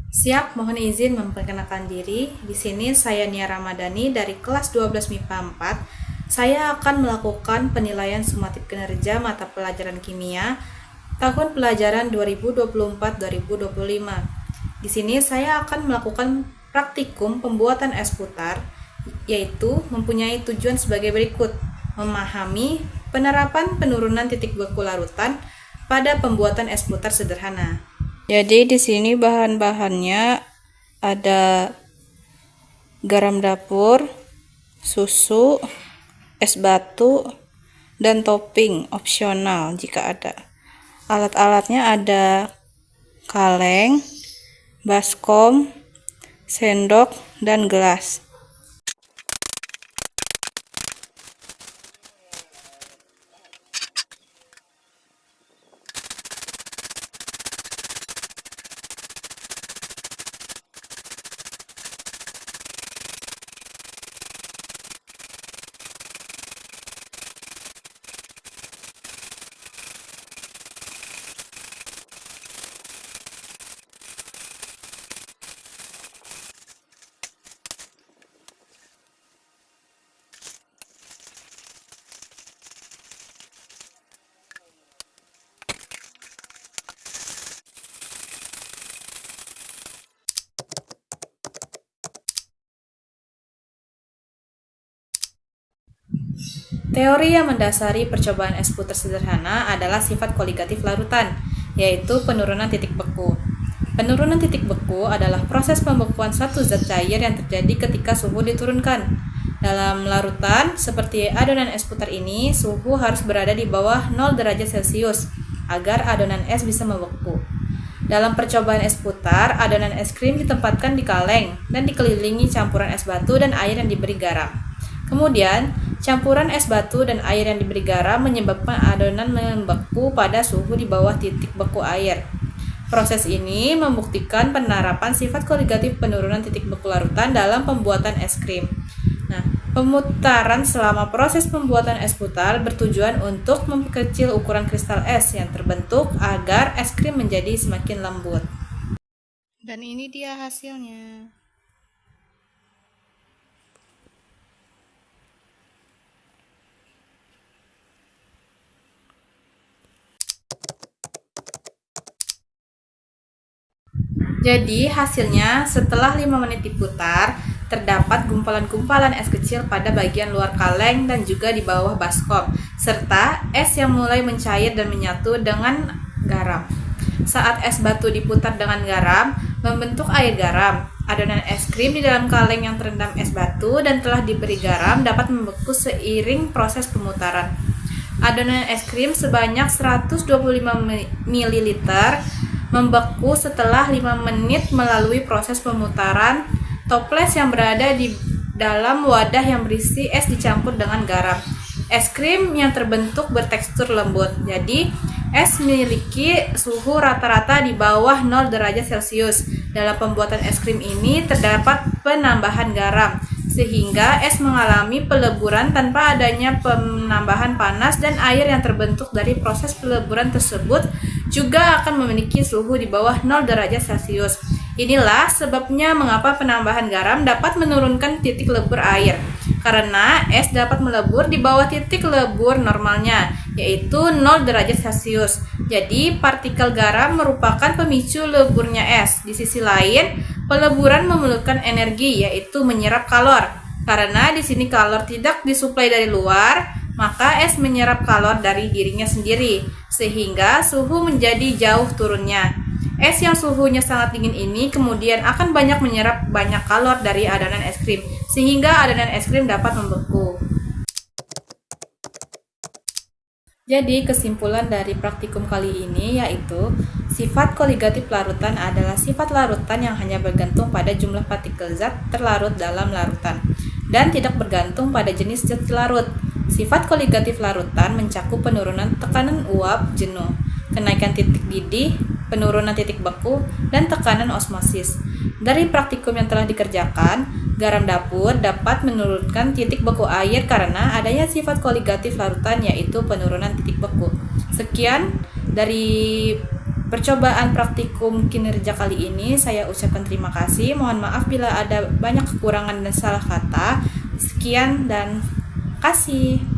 Siap, mohon izin memperkenalkan diri. Di sini saya Nia Ramadhani dari kelas 12 MIPA 4. Saya akan melakukan penilaian sumatif kinerja mata pelajaran kimia tahun pelajaran 2024-2025. Di sini saya akan melakukan praktikum pembuatan es putar, yaitu mempunyai tujuan sebagai berikut: memahami penerapan penurunan titik beku larutan pada pembuatan es putar sederhana. Jadi di sini bahan-bahannya ada garam dapur, susu, es batu, dan topping opsional jika ada. Alat-alatnya ada kaleng, baskom, sendok, dan gelas. Teori yang mendasari percobaan es putar sederhana adalah sifat koligatif larutan, yaitu penurunan titik beku. Penurunan titik beku adalah proses pembekuan satu zat cair yang terjadi ketika suhu diturunkan. Dalam larutan, seperti adonan es putar ini, suhu harus berada di bawah 0 derajat Celcius agar adonan es bisa membeku. Dalam percobaan es putar, adonan es krim ditempatkan di kaleng dan dikelilingi campuran es batu dan air yang diberi garam. Kemudian, campuran es batu dan air yang diberi garam menyebabkan adonan membeku pada suhu di bawah titik beku air. Proses ini membuktikan penerapan sifat koligatif penurunan titik beku larutan dalam pembuatan es krim. Nah, pemutaran selama proses pembuatan es putar bertujuan untuk memperkecil ukuran kristal es yang terbentuk agar es krim menjadi semakin lembut. Dan ini dia hasilnya. Jadi hasilnya setelah 5 menit diputar, terdapat gumpalan-gumpalan es kecil pada bagian luar kaleng dan juga di bawah baskom, serta es yang mulai mencair dan menyatu dengan garam. Saat es batu diputar dengan garam, membentuk air garam. Adonan es krim di dalam kaleng yang terendam es batu dan telah diberi garam dapat membeku seiring proses pemutaran. Adonan es krim sebanyak 125 ml membeku setelah 5 menit melalui proses pemutaran. Toples yang berada di dalam wadah yang berisi es dicampur dengan garam. Es krim yang terbentuk bertekstur lembut. Jadi, es memiliki suhu rata-rata di bawah 0 derajat Celcius. Dalam pembuatan es krim ini terdapat penambahan garam, sehingga es mengalami peleburan tanpa adanya penambahan panas, dan air yang terbentuk dari proses peleburan tersebut juga akan memiliki suhu di bawah 0 derajat Celcius. Inilah sebabnya mengapa penambahan garam dapat menurunkan titik lebur air, karena es dapat melebur di bawah titik lebur normalnya, yaitu 0 derajat Celcius. Jadi, partikel garam merupakan pemicu leburnya es. Di sisi lain, peleburan memerlukan energi, yaitu menyerap kalor. Karena di sini kalor tidak disuplai dari luar, maka es menyerap kalor dari dirinya sendiri, sehingga suhu menjadi jauh turunnya. Es yang suhunya sangat dingin ini kemudian akan banyak menyerap banyak kalor dari adonan es krim, sehingga adonan es krim dapat membeku. Jadi kesimpulan dari praktikum kali ini yaitu sifat koligatif larutan adalah sifat larutan yang hanya bergantung pada jumlah partikel zat terlarut dalam larutan dan tidak bergantung pada jenis zat larut. Sifat koligatif larutan mencakup penurunan tekanan uap jenuh, kenaikan titik didih, penurunan titik beku, dan tekanan osmosis. Dari praktikum yang telah dikerjakan, garam dapur dapat menurunkan titik beku air karena adanya sifat koligatif larutan, yaitu penurunan titik beku. Sekian dari percobaan praktikum kinerja kali ini saya ucapkan terima kasih. Mohon maaf bila ada banyak kekurangan dan salah kata. Sekian dan kasih.